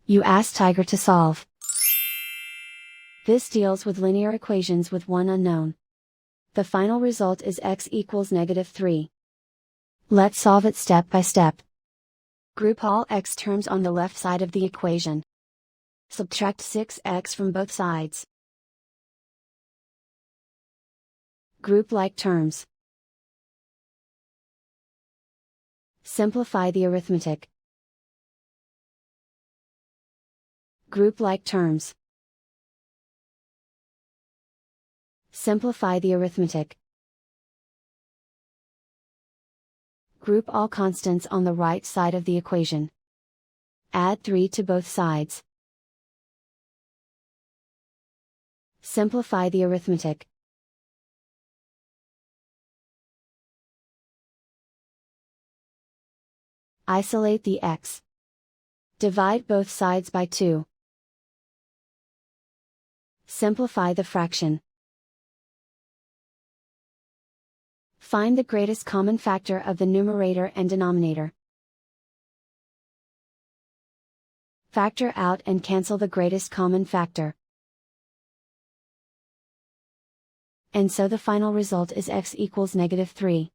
You ask Tiger to solve. This deals with linear equations with one unknown. The final result is x equals -3. Let's solve it step by step. Group all x terms on the left side of the equation. Subtract 6x from both sides. Group like terms. Simplify the arithmetic. Group like terms. Simplify the arithmetic. Group all constants on the right side of the equation. Add 3 to both sides. Simplify the arithmetic. Isolate the x. Divide both sides by 2. Simplify the fraction. Find the greatest common factor of the numerator and denominator. Factor out and cancel the greatest common factor. And so the final result is x equals -3.